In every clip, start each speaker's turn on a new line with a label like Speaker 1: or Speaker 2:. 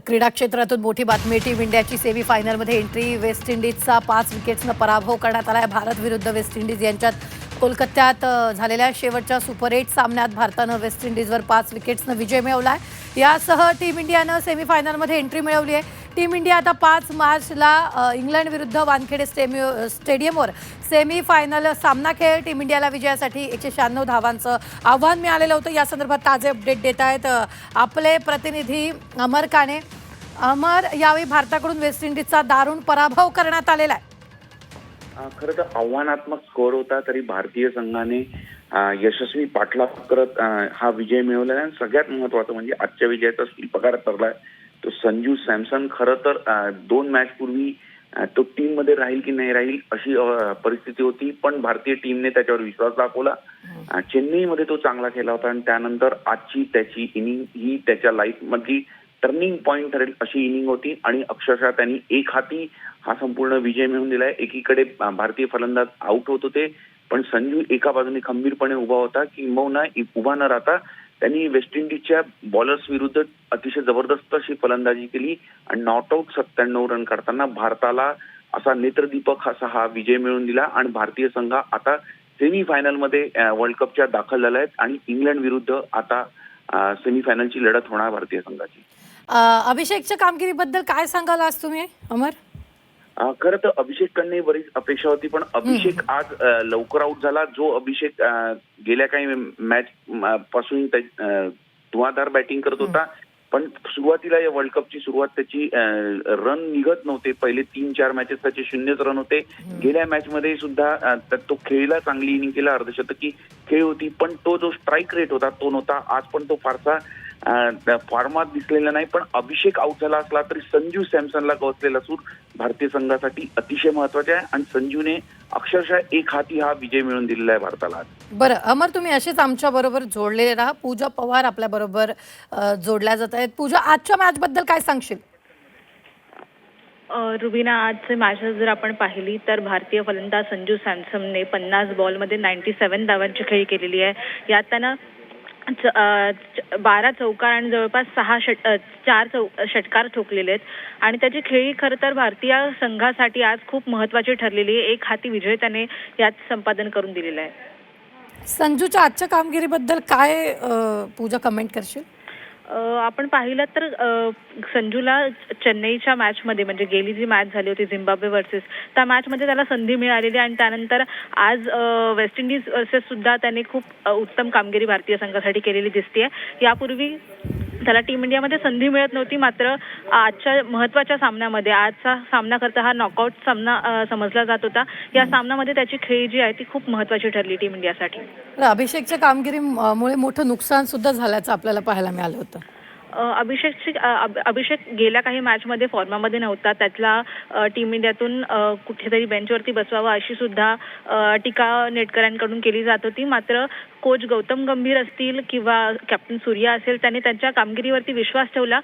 Speaker 1: क्रीडा क्षेत्रातून मोठी बातमी. टीम इंडियाची सेमी फायनलमध्ये एंट्री. वेस्ट इंडिजचा 5 विकेट्सनं पराभव करण्यात आला आहे. भारत विरुद्ध वेस्ट इंडिज यांच्यात कोलकात्यात झालेल्या शेवटच्या सुपर 8 सामन्यात भारतानं वेस्ट इंडिजवर 5 विकेट्सनं विजय मिळवला आहे. यासह टीम इंडियानं सेमी फायनलमध्ये एंट्री मिळवली आहे. टीम इंडिया आता 5 मार्चला इंग्लंड विरुद्ध वानखेडे स्टेडियमवर सेमी फायनल सामना खेळेल. टीम इंडियाला विजयासाठी 196 धावांचं आव्हान मिळालेलं होतं. या संदर्भात ताजे अपडेट देत आहेत आपले प्रतिनिधी अमर काणे. अमर, यावेळी भारताकडून वेस्ट इंडिजचा दारुण पराभव करण्यात आलेला आहे.
Speaker 2: खरं तर आव्हानात्मक स्कोअर होता, तरी भारतीय संघाने यशस्वी पाठलाग करत हा विजय मिळवला आहे. सगळ्यात महत्वाचं म्हणजे आजच्या विजयाचा शिल्पकार ठरलाय तो संजू सॅमसन. खरं तर 2 मॅच पूर्वी तो टीम मध्ये राहील की नाही राहील अशी परिस्थिती होती, पण भारतीय टीमने त्याच्यावर विश्वास दाखवला. चेन्नईमध्ये तो चांगला खेळला होता आणि त्यानंतर आजची त्याची इनिंग ही त्याच्या लाईफ मधली टर्निंग पॉइंट ठरेल अशी इनिंग होती आणि अक्षरशः त्यांनी एक हाती हा संपूर्ण विजय मिळवून दिलाय. एकीकडे भारतीय फलंदाज आउट होत होते, पण संजू एका बाजूने खंबीरपणे उभा होता, किंबहुना उभा न राहता त्यांनी वेस्ट इंडिजच्या बॉलर्स विरुद्ध अतिशय जबरदस्त अशी फलंदाजी केली आणि नॉट आउट 97 रन काढताना भारताला असा नेत्रदीपक असा हा विजय मिळवून दिला आणि भारतीय संघ आता सेमी फायनलमध्ये वर्ल्ड कपच्या दाखल झाला आहे आणि इंग्लंड विरुद्ध आता सेमी फायनलची लढत होणार भारतीय संघाची.
Speaker 1: अभिषेकच्या कामगिरीबद्दल काय सांगाल आज तुम्ही, अमर?
Speaker 2: खरं तर अभिषेककडे बरीच अपेक्षा होती, पण अभिषेक आज लवकर आउट झाला. जो अभिषेक गेल्या काही मॅच पासून धुवाधार बॅटिंग करत होता, पण सुरुवातीला या वर्ल्ड कपची सुरुवात त्याची रन निघत नव्हते. पहिले 3-4 मॅचेस त्याचे 0 रन होते. गेल्या मॅच मध्ये सुद्धा तो खेळला, चांगली इनिंग केला, अर्धशतकी खेळ होती, पण तो जो स्ट्राईक रेट होता तो नव्हता. आज पण तो फारसा फॉर्मात दिसलेला नाही. पण अभिषेक आउट झाला असला तरी संजू सॅमसनला गवसलेला सूर भारतीय संघासाठी अतिशय महत्वाचे आहे आणि संजूने अक्षरशः एक हाती हा विजय मिळवून दिलेला आहे भारताला.
Speaker 1: बरं अमर, तुम्ही असेच आमच्या बरोबर जोडलेले राहा. पूजा पवार आपल्या बरोबर जोडल्या जात आहेत. पूजा, आजच्या मॅच बद्दल काय सांगशील?
Speaker 3: रुबीना, आजचे मॅचेस जर आपण पाहिली तर भारतीय फलंदाज संजू सॅमसनने 50 बॉलमध्ये 97 धावांची खेळी केलेली आहे. यात त्यानं 12 चौकार आणि जवळपास 4 षटकार ठोकलेले आहेत आणि त्याची खेळी खरं तर भारतीय संघासाठी आज खूप महत्वाची ठरलेली आहे. एक हाती विजय त्याने यात संपादन करून दिलेला आहे.
Speaker 1: संजूच्या आजच्या कामगिरीबद्दल काय पूजा कमेंट करशील?
Speaker 3: आपण पाहिलं तर संजूला चेन्नईच्या मॅचमध्ये, म्हणजे गेली जी मॅच झाली होती झिम्बाब्वे वर्सेस, त्या मॅचमध्ये त्याला संधी मिळालेली आणि त्यानंतर आज वेस्ट इंडिज वर्सेस सुद्धा त्याने खूप उत्तम कामगिरी भारतीय संघासाठी केलेली दिसते. यापूर्वी त्याला टीम इंडियामध्ये संधी मिळत नव्हती, मात्र आजच्या महत्त्वाच्या सामन्यामध्ये, आजचा सामना करता हा नॉकआउट सामना समजला जात होता, या सामन्यामध्ये त्याची खेळी जी आहे ती खूप महत्त्वाची ठरली टीम इंडियासाठी.
Speaker 1: अभिषेकच्या कामगिरीमुळे मोठं नुकसान सुद्धा झाल्याचं आपल्याला पाहायला मिळालं होतं.
Speaker 3: अभिषेक गेल्या काही मॅचमध्ये फॉर्मामध्ये नव्हता. त्यातला टीम इंडियातून कुठेतरी बेंचवरती बसवावा अशी सुद्धा टीका नेटकऱ्यांकडून केली जात होती. मात्र कोच गौतम गंभीर असतील किंवा कॅप्टन सूर्या असेल, त्याने त्यांच्या कामगिरीवरती विश्वास ठेवला.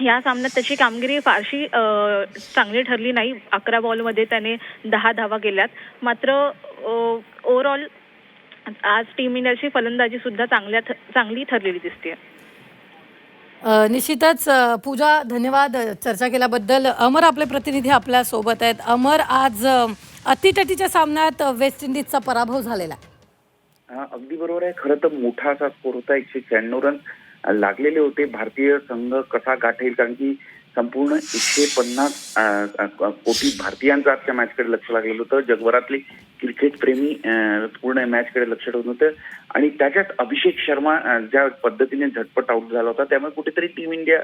Speaker 3: या सामन्यात त्याची कामगिरी फारशी चांगली ठरली नाही. 11 बॉलमध्ये त्याने 10 धावा केल्यात. मात्र ओव्हरऑल आज टीम इंडियाची फलंदाजी सुद्धा चांगली ठरलेली दिसते.
Speaker 1: निश्चितच पूजा, धन्यवाद चर्चा केल्याबद्दल. अमर आपले प्रतिनिधी आपल्या सोबत आहेत. अमर, आज अतितटीच्या सामन्यात वेस्ट इंडिजचा पराभव झालेला.
Speaker 2: अगदी बरोबर आहे. खरं तर मोठा असा स्कोर होता. 196 रन लागलेले होते. भारतीय संघ कसा गाठेल, कारण की संपूर्ण 150 कोटी भारतीयांचं आजच्या मॅचकडे लक्ष लागलेलं होतं. जगभरातले क्रिकेट प्रेमी पूर्ण मॅचकडे लक्ष ठेवून होतं आणि त्याच्यात अभिषेक शर्मा ज्या पद्धतीने झटपट आउट झाला होता, त्यामुळे कुठेतरी टीम इंडिया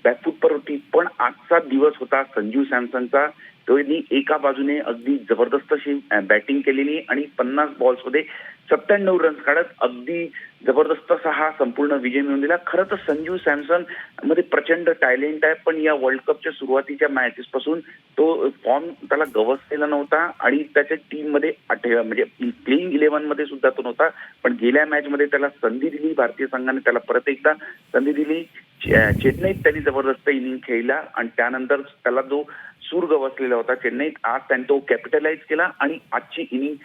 Speaker 2: बॅकफूटवर होती. पण आजचा दिवस होता संजू सॅमसनचा. त्यांनी एका बाजूने अगदी जबरदस्त अशी बॅटिंग केलेली आणि 50 बॉल्समध्ये 97 रन्स काढत अगदी जबरदस्त असा हा संपूर्ण विजय मिळवून दिला. खरं तर संजू सॅमसन मध्ये प्रचंड टॅलेंट आहे, पण या वर्ल्ड कपच्या सुरुवातीच्या मॅचेस पासून तो फॉर्म त्याला गवसलेला नव्हता आणि त्याच्या टीम मध्ये म्हणजे प्लेइंग 11 मध्ये सुद्धा तो नव्हता. पण गेल्या मॅच मध्ये त्याला संधी दिली, भारतीय संघाने त्याला परत एकदा संधी दिली. चेन्नईत त्यांनी जबरदस्त इनिंग खेळला आणि त्यानंतर त्याला जो सूर गवसलेला होता चेन्नईत, आज त्याने तो कॅपिटलाइज केला आणि आजची इनिंग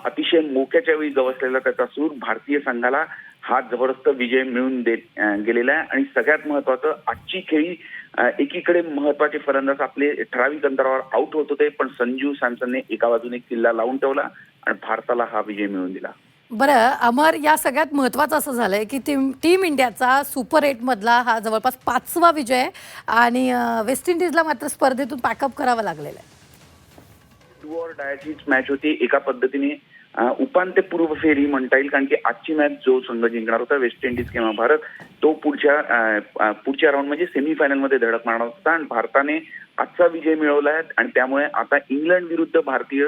Speaker 2: अतिशय मोक्याच्या वेळी गवसलेला त्याचा सूर भारतीय संघाला हा जबरदस्त विजय मिळून देत गेलेला आहे. आणि सगळ्यात महत्वाचं आजची खेळी एकीकडे महत्वाचे फलंदाज आपले ठराविक अंतरावर आउट होत होते, पण संजू सॅमसनने एका बाजूने एक किल्ला लावून ठेवला आणि भारताला हा विजय मिळवून दिला.
Speaker 1: बरं अमर, या सगळ्यात महत्त्वाचं असं झालंय की टीम इंडियाचा सुपर 8 मधला हा जवळपास 5वा विजय आहे आणि वेस्ट इंडिजला मात्र स्पर्धेतून पॅकअप करावं लागलेलं आहे.
Speaker 2: डू ऑर डायचीच मॅच होती. एका पद्धतीने उपांत्यपूर्व फेरी म्हणता येईल, कारण की आजची मॅच जो संघ जिंकणार होता वेस्ट इंडिज किंवा भारत, तो पुढच्या राऊंड म्हणजे सेमीफायनल मध्ये धडक मारणार होता आणि भारताने आजचा विजय मिळवला आहे आणि त्यामुळे आता इंग्लंड विरुद्ध भारतीय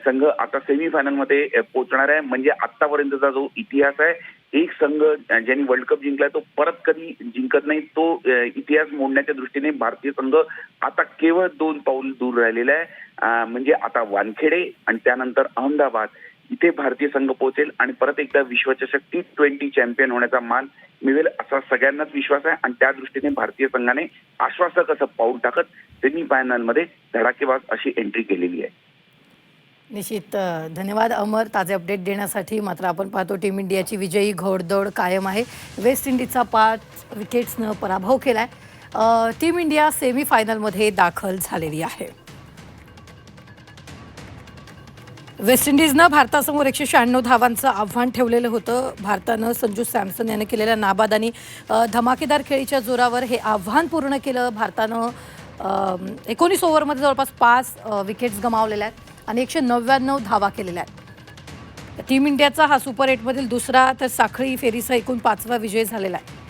Speaker 2: संघ आता सेमीफायनल मध्ये पोहोचणार आहे. म्हणजे आतापर्यंतचा जो इतिहास आहे, एक संघ ज्यांनी वर्ल्ड कप जिंकलाय तो परत कधी जिंकत नाही, तो इतिहास मोडण्याच्या दृष्टीने भारतीय संघ आता केवळ 2 पाऊल दूर राहिलेला आहे. म्हणजे आता वानखेडे आणि त्यानंतर अहमदाबाद इथे भारतीय संघ पोहोचेल आणि परत एकदा विश्वचषक T20 चॅम्पियन होण्याचा मान मिळेल असा सगळ्यांनाच विश्वास आहे. आणि त्या दृष्टीने भारतीय संघाने आश्वासक असं पाऊल टाकत सेमीफायनल मध्ये धडाकेबाज अशी एंट्री केलेली आहे.
Speaker 1: निश्चित धन्यवाद अमर ताजे अपडेट देण्यासाठी. मात्र आपण पाहतो टीम इंडियाची विजयी घोडदौड कायम आहे. वेस्ट इंडिजचा 5 विकेट्सनं पराभव केलाय. टीम इंडिया सेमीफायनलमध्ये दाखल झालेली आहे. वेस्ट इंडिजनं भारतासमोर 196 धावांचं आव्हान ठेवलेलं होतं. भारतानं संजू सॅमसन याने केलेल्या नाबाद आणि धमाकेदार खेळीच्या जोरावर हे आव्हान पूर्ण केलं. भारतानं 19 ओव्हरमध्ये जवळपास 5 विकेट्स गमावलेल्या आहेत आणि 199 धावा केलेल्या आहेत. टीम इंडियाचा हा सुपर 8 मधील दुसरा तर साखळी फेरीचा एकूण 5वा विजय झालेला आहे.